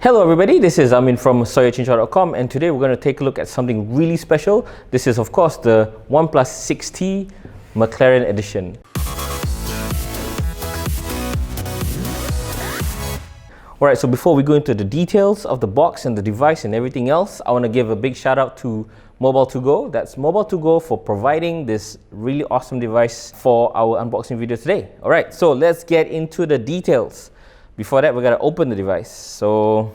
Hello everybody, this is Amin from soyachinchua.com, and today we're going to take a look at something really special. This is of course the OnePlus 6T McLaren Edition. Alright, so before we go into the details of the box and the device and everything else, I want to give a big shout out to Mobile2Go. That's Mobile2Go for providing this really awesome device for our unboxing video today. Alright, so let's get into the details. Before that, we're going to open the device. So,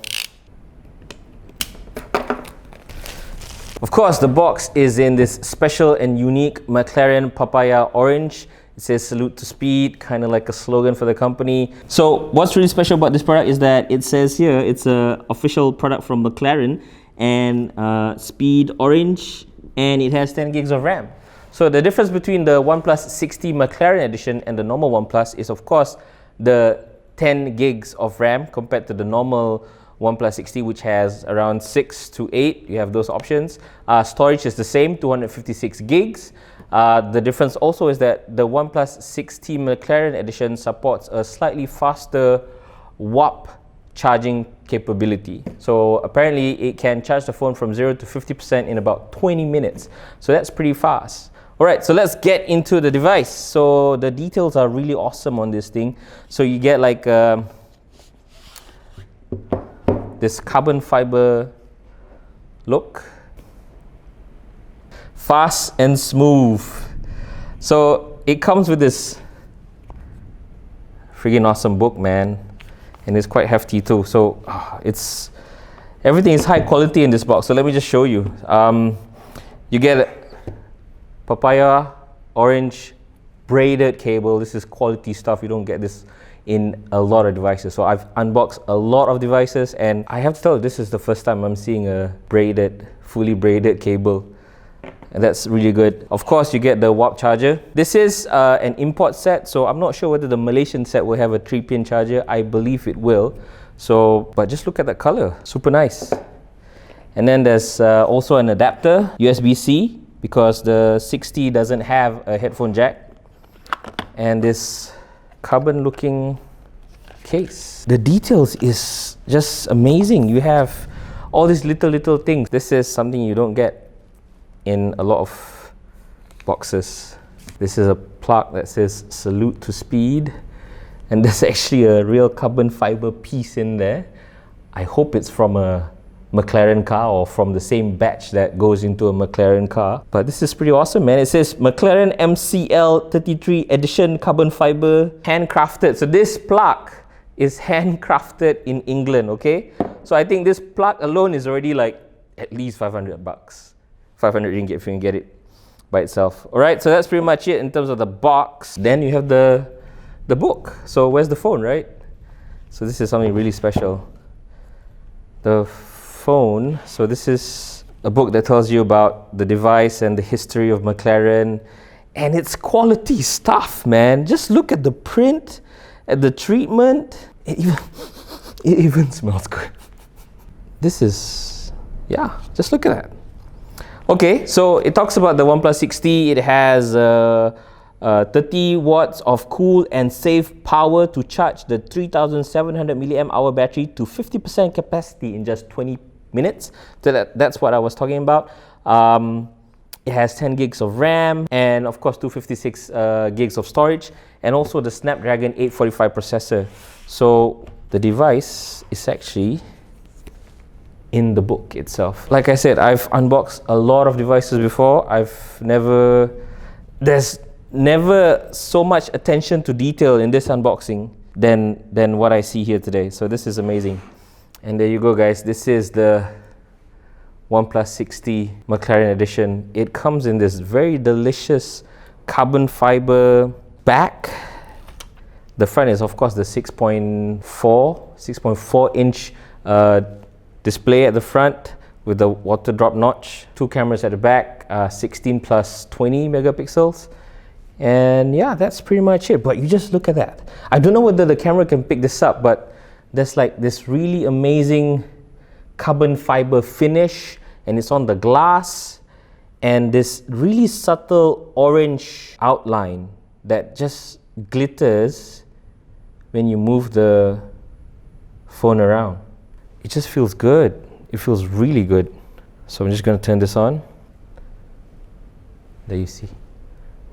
of course, the box is in this special and unique McLaren papaya orange. It says salute to speed, kind of like a slogan for the company. So what's really special about this product is that it says here it's an official product from McLaren, and speed orange, and it has 10 gigs of RAM. So the difference between the OnePlus 6T McLaren Edition and the normal OnePlus is of course the 10 gigs of RAM compared to the normal OnePlus 6T, which has around 6 to 8. You have those options. Storage is the same, 256 gigs. The difference also is that the OnePlus 6T McLaren Edition supports a slightly faster WAP charging capability. So apparently it can charge the phone from 0 to 50% in about 20 minutes. So that's pretty fast. Alright, so let's get into the device. So the details are really awesome on this thing. So you get like this carbon fiber look. Fast and smooth. So it comes with this freaking awesome book, man. And it's quite hefty too. So everything is high quality in this box. So let me just show you. You get papaya orange braided cable. This is quality stuff. You don't get this in a lot of devices. So I've unboxed a lot of devices, and I have to tell you, this is the first time I'm seeing a fully braided cable. And that's really good. Of course, you get the WAP charger. This is an import set, so I'm not sure whether the Malaysian set will have a 3-pin charger. I believe it will. So, but just look at that color, super nice. And then there's also an adapter, USB-C, because the 6T doesn't have a headphone jack. And this carbon looking case. The details is just amazing. You have all these little things. This is something you don't get in a lot of boxes. This is a plug that says salute to speed, and there's actually a real carbon fiber piece in there. I hope it's from a McLaren car or from the same batch that goes into a McLaren car. But this is pretty awesome, man. It says McLaren MCL 33 Edition carbon fiber, handcrafted. So this plug is handcrafted in England, okay? So I think this plug alone is already like at least 500 bucks. 500 ringgit if you can get it by itself. Alright, so that's pretty much it in terms of the box. Then you have the book. So where's the phone, right? So this is something really special. The phone. So this is a book that tells you about the device and the history of McLaren, and it's quality stuff, man. Just look at the print, at the treatment. It even smells good. This is, yeah, just look at that. Okay, so it talks about the OnePlus 6T. It has 30 watts of cool and safe power to charge the 3700 mAh battery to 50% capacity in just 20 minutes. So that's what I was talking about. It has 10 gigs of RAM and of course 256 gigs of storage, and also the Snapdragon 845 processor. So the device is actually in the book itself. Like I said, I've unboxed a lot of devices before. There's never so much attention to detail in this unboxing than what I see here today. So this is amazing. And there you go, guys. This is the OnePlus 6T McLaren Edition. It comes in this very delicious carbon fiber back. The front is of course the 6.4 inch display at the front with the water drop notch. 2 cameras at the back, 16 plus 20 megapixels. And yeah, that's pretty much it. But you just look at that. I don't know whether the camera can pick this up, but there's like this really amazing carbon fiber finish, and it's on the glass, and this really subtle orange outline that just glitters when you move the phone around. it just feels good. It feels really good. So I'm just going to turn this on. There you see,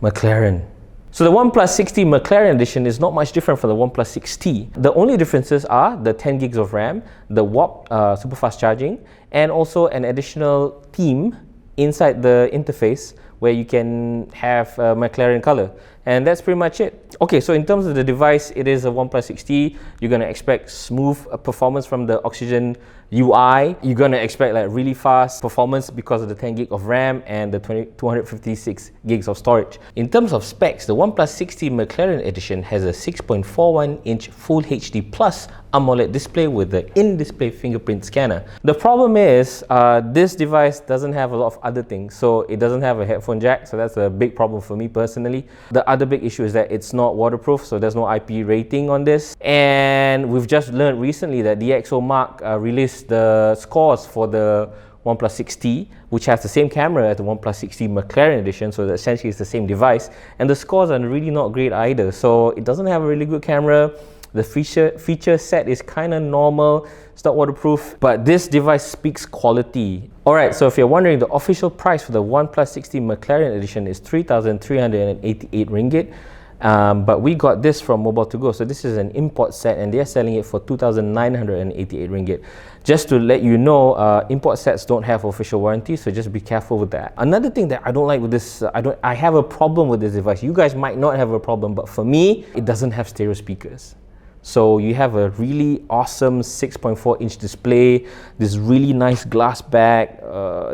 McLaren. So the OnePlus 6T McLaren Edition is not much different from the OnePlus 6T. The only differences are the 10 gigs of RAM, the WAP super fast charging, and also an additional theme inside the interface where you can have McLaren color. And that's pretty much it. Okay, so in terms of the device, it is a OnePlus 6T. You're gonna expect smooth performance from the Oxygen UI. You're gonna expect like really fast performance because of the 10 gig of RAM and the 256 gigs of storage. In terms of specs, the OnePlus 6T McLaren Edition has a 6.41-inch Full HD Plus AMOLED display with the in-display fingerprint scanner. The problem is this device doesn't have a lot of other things. So it doesn't have a headphone jack, so that's a big problem for me personally. The other big issue is that it's not waterproof, so there's no IP rating on this. And we've just learned recently that DxOMark released the scores for the OnePlus 6T, which has the same camera as the OnePlus 6T McLaren Edition, so that essentially it's the same device. And the scores are really not great either. So it doesn't have a really good camera. The feature set is kind of normal. It's not waterproof, but this device speaks quality. Alright, so if you're wondering, the official price for the OnePlus 6T McLaren Edition is 3,388 ringgit. But we got this from Mobile2Go, so this is an import set and they're selling it for 2,988 ringgit. Just to let you know, import sets don't have official warranty, so just be careful with that. Another thing that I don't like with this, I have a problem with this device. You guys might not have a problem, but for me, it doesn't have stereo speakers. So you have a really awesome 6.4-inch display, this really nice glass back,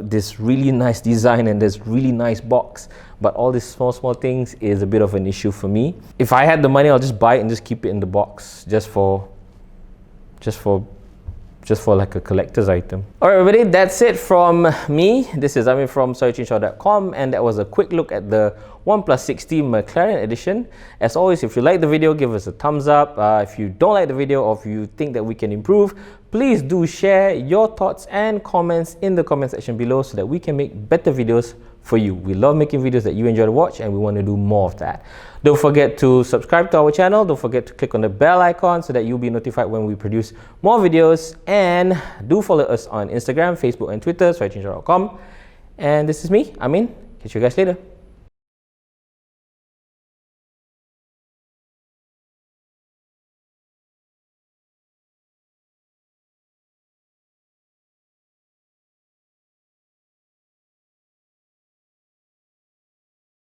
this really nice design, and this really nice box. But all these small things is a bit of an issue for me. If I had the money, I'll just buy it and just keep it in the box, just for like a collector's item. Alright everybody, that's it from me. This is Amin from SorryChangeShop.com, and that was a quick look at the OnePlus 6T McLaren Edition. As always, if you like the video, give us a thumbs up. If you don't like the video or if you think that we can improve, please do share your thoughts and comments in the comment section below so that we can make better videos for you. We love making videos that you enjoy to watch, and we want to do more of that. Don't forget to subscribe to our channel. Don't forget to click on the bell icon so that you'll be notified when we produce more videos. And do follow us on Instagram, Facebook, and Twitter, SorryChangeShop.com. And this is me, Amin. Catch you guys later.